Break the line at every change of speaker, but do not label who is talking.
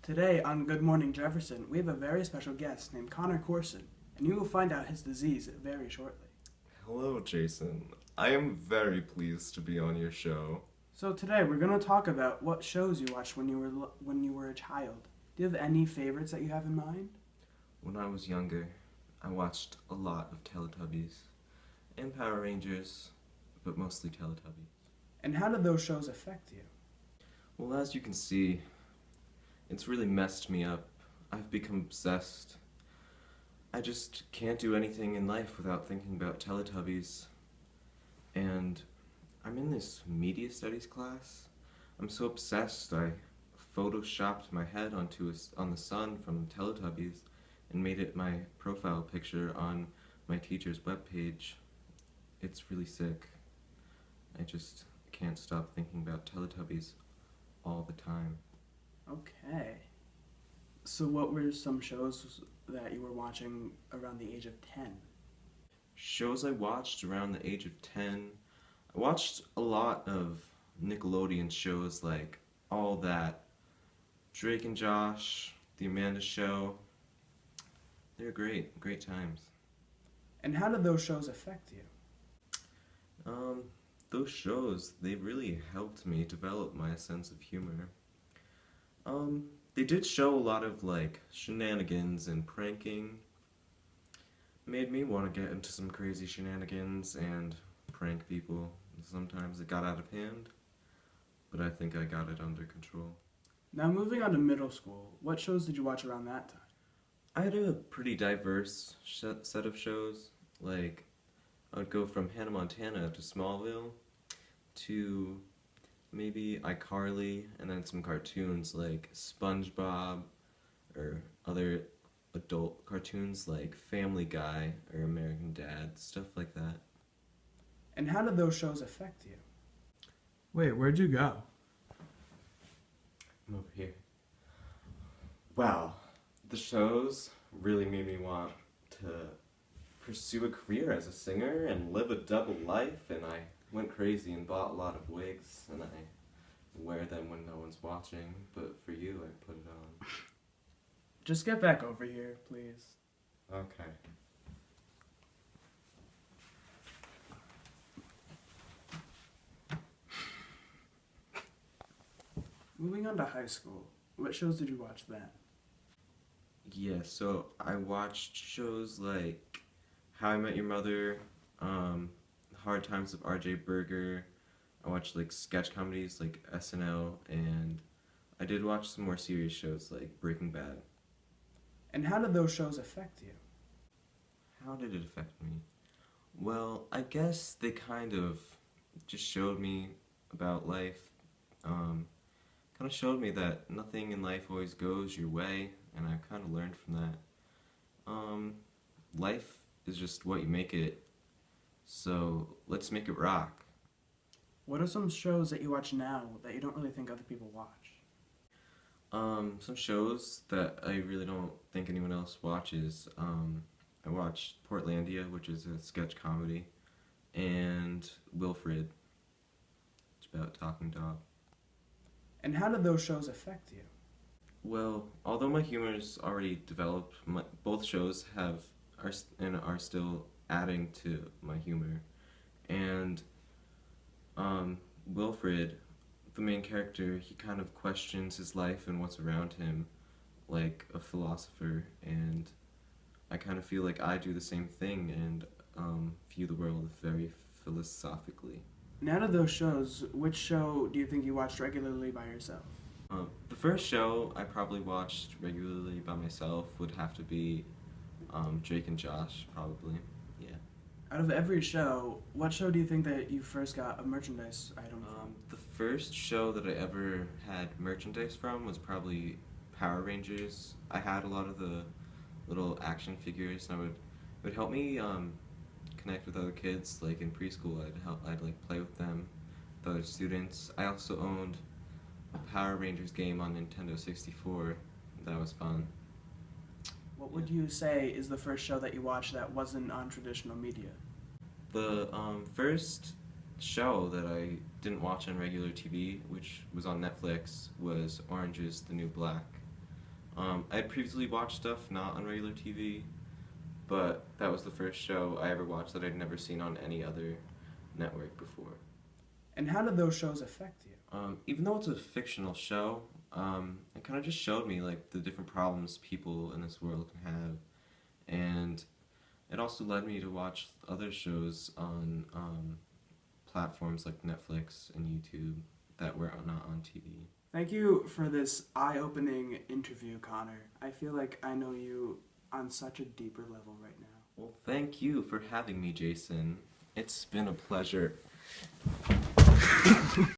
Today on Good Morning Jefferson, we have a very special guest named Connor Corson, and you will find out his disease very shortly.
Hello, Jason. I am very pleased to be on your show.
So today we're going to talk about what shows you watched when you were a child. Do you have any favorites that you have in mind?
When I was younger, I watched a lot of Teletubbies and Power Rangers, but mostly Teletubbies.
And how did those shows affect you?
Well, as you can see, it's really messed me up. I've become obsessed. I just can't do anything in life without thinking about Teletubbies. And I'm in this media studies class. I'm so obsessed, I photoshopped my head on the sun from Teletubbies and made it my profile picture on my teacher's webpage. It's really sick. I just can't stop thinking about Teletubbies all the time.
Okay. So what were some shows that you were watching around the age of 10?
Shows I watched around the age of 10. I watched a lot of Nickelodeon shows like All That, Drake and Josh, The Amanda Show. They're great, great times.
And how did those shows affect you?
Um, those shows, they really helped me develop my sense of humor. They did show a lot of like shenanigans and pranking. Made me want to get into some crazy shenanigans and prank people. Sometimes it got out of hand, but I think I got it under control.
Now moving on to middle school, what shows did you watch around that time?
I had a pretty diverse set of shows. Like, I would go from Hannah Montana to Smallville to maybe iCarly, and then some cartoons like SpongeBob or other adult cartoons like Family Guy or American Dad, stuff like that.
And how did those shows affect you?
Wait, where'd you go?
I'm over here. Wow, the shows really made me want to pursue a career as a singer and live a double life, and I went crazy and bought a lot of wigs, and I wear them when no one's watching, but for you, I put it on.
Just get back over here, please.
Okay.
Moving on to high school, what shows did you watch then?
Yeah, so I watched shows like How I Met Your Mother, Hard Times of R.J. Berger. I watched like sketch comedies like SNL, and I did watch some more serious shows like Breaking Bad.
And how did those shows affect you?
How did it affect me? Well, I guess they kind of just showed me about life. Kind of showed me that nothing in life always goes your way, and I kind of learned from that. Life is just what you make it, so let's make it rock.
What are some shows that you watch now that you don't really think other people watch?
Some shows that I really don't think anyone else watches. I watched Portlandia, which is a sketch comedy, and Wilfred. It's about a talking dog.
And how did those shows affect you?
Well, although my humor is already developed, both shows are still adding to my humor. And Wilfred, the main character, he kind of questions his life and what's around him, like a philosopher. And I kind of feel like I do the same thing and view the world very philosophically.
And out of those shows, which show do you think you watched regularly by yourself?
The first show I probably watched regularly by myself would have to be Drake and Josh, probably. Yeah.
Out of every show, what show do you think that you first got a merchandise item from?
The first show that I ever had merchandise from was probably Power Rangers. I had a lot of the little action figures, and it would help me connect with other kids. Like in preschool, I'd like play with them, with other students. I also owned a Power Rangers game on Nintendo 64. That was fun.
What would you say is the first show that you watched that wasn't on traditional media?
The first show that I didn't watch on regular TV, which was on Netflix, was Orange is the New Black. I had previously watched stuff not on regular TV, but that was the first show I ever watched that I'd never seen on any other network before.
And how did those shows affect you?
Even though it's a fictional show, it kind of just showed me like the different problems people in this world can have, and it also led me to watch other shows on platforms like Netflix and YouTube that were not on TV.
Thank you for this eye-opening interview, Connor. I feel like I know you on such a deeper level right now.
Well, thank you for having me, Jason. It's been a pleasure.